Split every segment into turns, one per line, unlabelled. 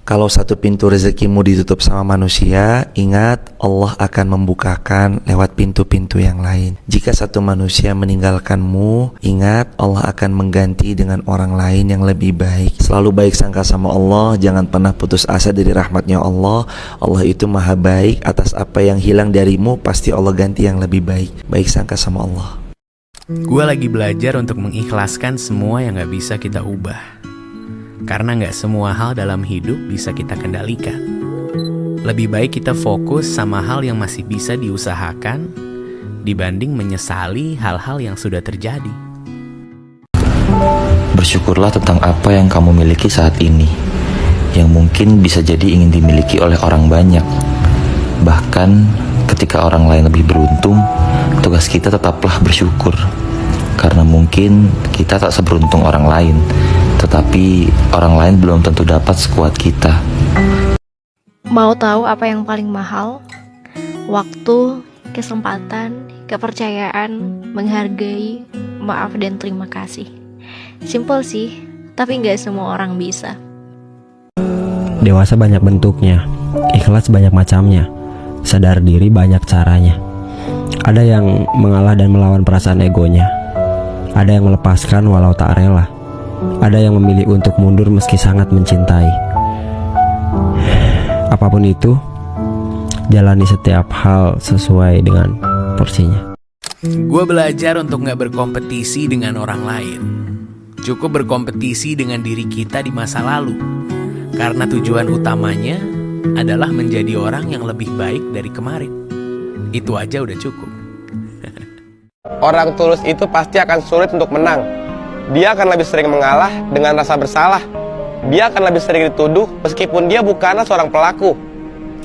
Kalau satu pintu rezekimu ditutup sama manusia, ingat Allah akan membukakan lewat pintu-pintu yang lain. Jika satu manusia meninggalkanmu, ingat Allah akan mengganti dengan orang lain yang lebih baik. Selalu baik sangka sama Allah, jangan pernah putus asa dari rahmatnya Allah. Allah itu maha baik, atas apa yang hilang darimu pasti Allah ganti yang lebih baik. Baik sangka sama Allah.
Gue lagi belajar untuk mengikhlaskan semua yang gak bisa kita ubah. Karena gak semua hal dalam hidup bisa kita kendalikan. Lebih baik kita fokus sama hal yang masih bisa diusahakan dibanding menyesali hal-hal yang sudah terjadi.
Bersyukurlah tentang apa yang kamu miliki saat ini, yang mungkin bisa jadi ingin dimiliki oleh orang banyak. Bahkan ketika orang lain lebih beruntung, tugas kita tetaplah bersyukur. Karena mungkin kita tak seberuntung orang lain, tetapi orang lain belum tentu dapat sekuat kita.
Mau tahu apa yang paling mahal? Waktu, kesempatan, kepercayaan, menghargai, maaf dan terima kasih. Simpel sih, tapi gak semua orang bisa.
Dewasa banyak bentuknya, ikhlas banyak macamnya, sadar diri banyak caranya. Ada yang mengalah dan melawan perasaan egonya, ada yang melepaskan walau tak rela, ada yang memilih untuk mundur meski sangat mencintai. Apapun itu, jalani setiap hal sesuai dengan porsinya.
Gue belajar untuk gak berkompetisi dengan orang lain. Cukup berkompetisi dengan diri kita di masa lalu. Karena tujuan utamanya adalah menjadi orang yang lebih baik dari kemarin. Itu aja udah cukup.
Orang tulus itu pasti akan sulit untuk menang. Dia akan lebih sering mengalah dengan rasa bersalah. Dia akan lebih sering dituduh meskipun dia bukanlah seorang pelaku.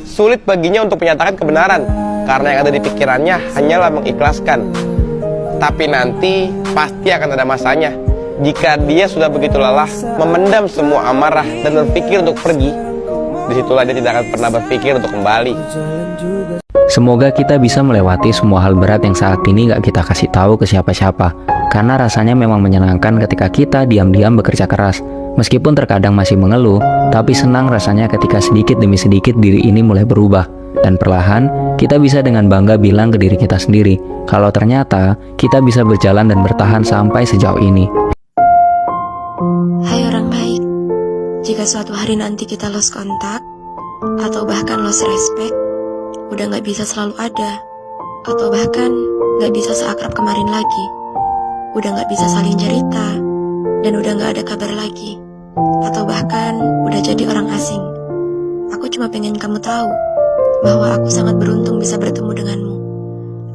Sulit baginya untuk menyatakan kebenaran, karena yang ada di pikirannya hanyalah mengikhlaskan. Tapi nanti pasti akan ada masanya. Jika dia sudah begitu lelah memendam semua amarah dan berpikir untuk pergi, disitulah dia tidak akan pernah berpikir untuk kembali.
Semoga kita bisa melewati semua hal berat yang saat ini gak kita kasih tahu ke siapa-siapa. Karena rasanya memang menyenangkan ketika kita diam-diam bekerja keras. Meskipun terkadang masih mengeluh, tapi senang rasanya ketika sedikit demi sedikit diri ini mulai berubah. Dan perlahan, kita bisa dengan bangga bilang ke diri kita sendiri, kalau ternyata kita bisa berjalan dan bertahan sampai sejauh ini.
Hai orang baik, jika suatu hari nanti kita lost kontak, atau bahkan lost respect, udah gak bisa selalu ada, atau bahkan gak bisa seakrab kemarin lagi, udah gak bisa saling cerita, dan udah gak ada kabar lagi, atau bahkan udah jadi orang asing. Aku cuma pengen kamu tahu bahwa aku sangat beruntung bisa bertemu denganmu.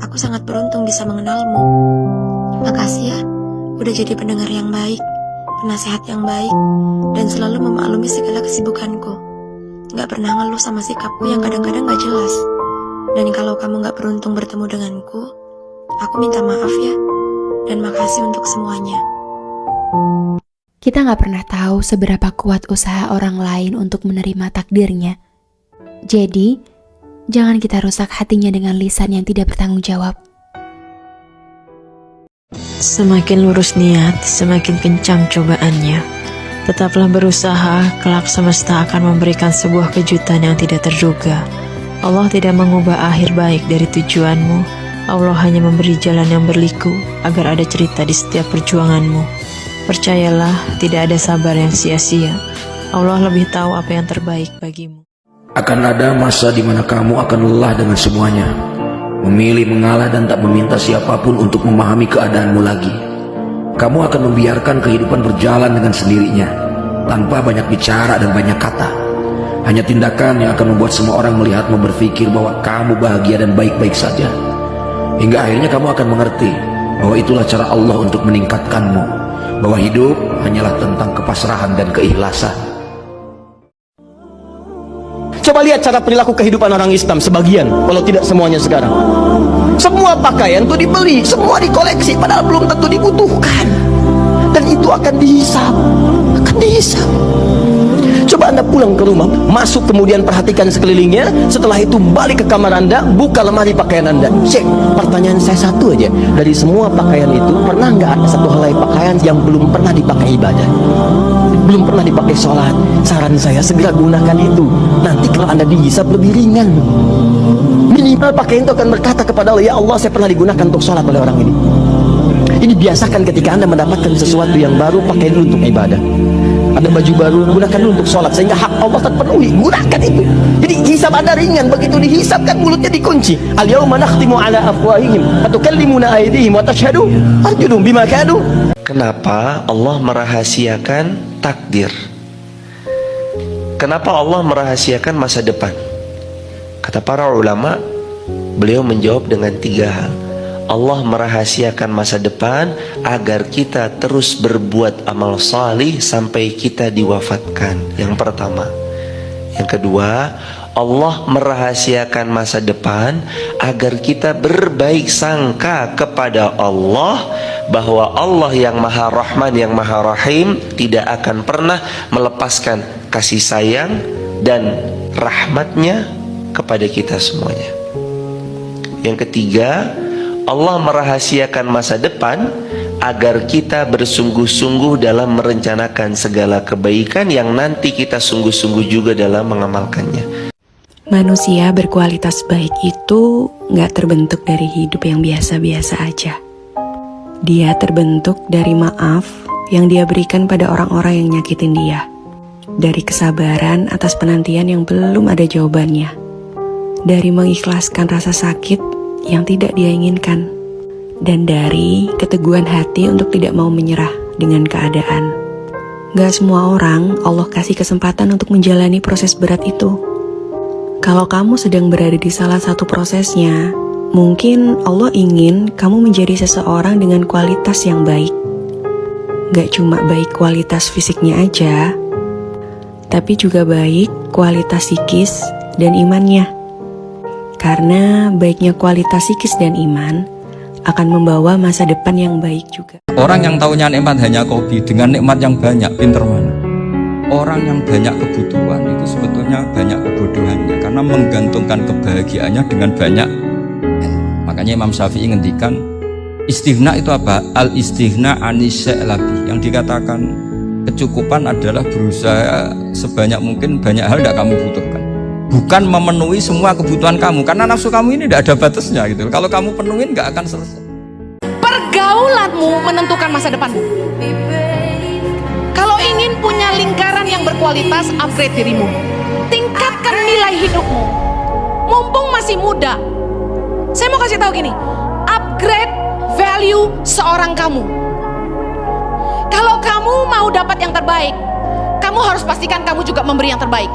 Aku sangat beruntung bisa mengenalmu. Makasih ya, udah jadi pendengar yang baik, penasehat yang baik, dan selalu memaklumi segala kesibukanku. Gak pernah ngeluh sama sikapku yang kadang-kadang gak jelas. Dan kalau kamu gak beruntung bertemu denganku, aku minta maaf ya, dan makasih untuk semuanya.
Kita gak pernah tahu seberapa kuat usaha orang lain untuk menerima takdirnya. Jadi, jangan kita rusak hatinya dengan lisan yang tidak bertanggung jawab.
Semakin lurus niat, semakin kencang cobaannya. Tetaplah berusaha, kelak semesta akan memberikan sebuah kejutan yang tidak terduga. Allah tidak mengubah akhir baik dari tujuanmu. Allah hanya memberi jalan yang berliku agar ada cerita di setiap perjuanganmu. Percayalah, tidak ada sabar yang sia-sia. Allah lebih tahu apa yang terbaik bagimu.
Akan ada masa di mana kamu akan lelah dengan semuanya, memilih mengalah dan tak meminta siapapun untuk memahami keadaanmu lagi. Kamu akan membiarkan kehidupan berjalan dengan sendirinya, tanpa banyak bicara dan banyak kata. Hanya tindakan yang akan membuat semua orang melihatmu berpikir bahwa kamu bahagia dan baik-baik saja. Hingga akhirnya kamu akan mengerti bahwa itulah cara Allah untuk meningkatkanmu, bahwa hidup hanyalah tentang kepasrahan dan keikhlasan.
Coba lihat cara perilaku kehidupan orang Islam sebagian, walau tidak semuanya sekarang. Semua pakaian itu dibeli, semua dikoleksi, padahal belum tentu dibutuhkan. Dan itu akan dihisap, Coba Anda pulang ke rumah, masuk kemudian perhatikan sekelilingnya. Setelah itu balik ke kamar Anda, buka lemari pakaian Anda, cek. Pertanyaan saya satu aja, dari semua pakaian itu pernah nggak ada satu helai pakaian yang belum pernah dipakai ibadah? belum pernah dipakai sholat, saran saya segera gunakan itu. Nanti kalau Anda dihisab lebih ringan. Minimal pakaian itu akan berkata kepada Allah, ya Allah, saya pernah digunakan untuk sholat oleh orang ini. Ini biasakan ketika Anda mendapatkan sesuatu yang baru, pakai dulu untuk ibadah. Ada baju baru, gunakan dulu untuk sholat, sehingga hak Allah terpenuhi. Gunakan itu. Jadi hisab Anda ringan. Begitu dihisabkan, mulutnya dikunci. Al-yawma nakhtimu ala afwahihim wa tukallimuna aydihim wa tashhadu arjuluhum bima kanu.
Kenapa Allah merahasiakan takdir? Kenapa Allah merahasiakan masa depan? Kata para ulama, beliau menjawab dengan 3 hal. Allah merahasiakan masa depan agar kita terus berbuat amal salih sampai kita diwafatkan. Yang pertama. Yang kedua, Allah merahasiakan masa depan agar kita berbaik sangka kepada Allah, bahwa Allah yang Maha Rahman, yang Maha Rahim tidak akan pernah melepaskan kasih sayang dan rahmatnya kepada kita semuanya. Yang ketiga, Allah merahasiakan masa depan agar kita bersungguh-sungguh dalam merencanakan segala kebaikan yang nanti kita sungguh-sungguh juga dalam mengamalkannya.
Manusia berkualitas baik itu nggak terbentuk dari hidup yang biasa-biasa aja. Dia terbentuk dari maaf yang dia berikan pada orang-orang yang nyakitin dia, dari kesabaran atas penantian yang belum ada jawabannya, dari mengikhlaskan rasa sakit yang tidak dia inginkan, dan dari keteguhan hati untuk tidak mau menyerah dengan keadaan. Gak semua orang Allah kasih kesempatan untuk menjalani proses berat itu. Kalau kamu sedang berada di salah satu prosesnya, mungkin Allah ingin kamu menjadi seseorang dengan kualitas yang baik. Gak cuma baik kualitas fisiknya aja, tapi juga baik kualitas psikis dan imannya. Karena baiknya kualitas psikis dan iman akan membawa masa depan yang baik juga.
Orang yang taunya nikmat hanya kopi dengan nikmat yang banyak, pinter mana? Orang yang banyak kebutuhan itu sebetulnya banyak kebodohannya, karena menggantungkan kebahagiaannya dengan banyak. Makanya Imam Syafi'i ngendikan, istighna itu apa? Al istighna anisya'i, yang dikatakan kecukupan adalah berusaha sebanyak mungkin banyak hal tidak kamu butuhkan. Bukan memenuhi semua kebutuhan kamu, karena nafsu kamu ini tidak ada batasnya gitu. Kalau kamu penuhin nggak akan selesai.
Pergaulanmu menentukan masa depanmu. Kalau ingin punya lingkaran yang berkualitas, upgrade dirimu. Tingkatkan nilai hidupmu. Mumpung masih muda. Saya mau kasih tahu gini, upgrade value seorang kamu. Kalau kamu mau dapat yang terbaik, kamu harus pastikan kamu juga memberi yang terbaik.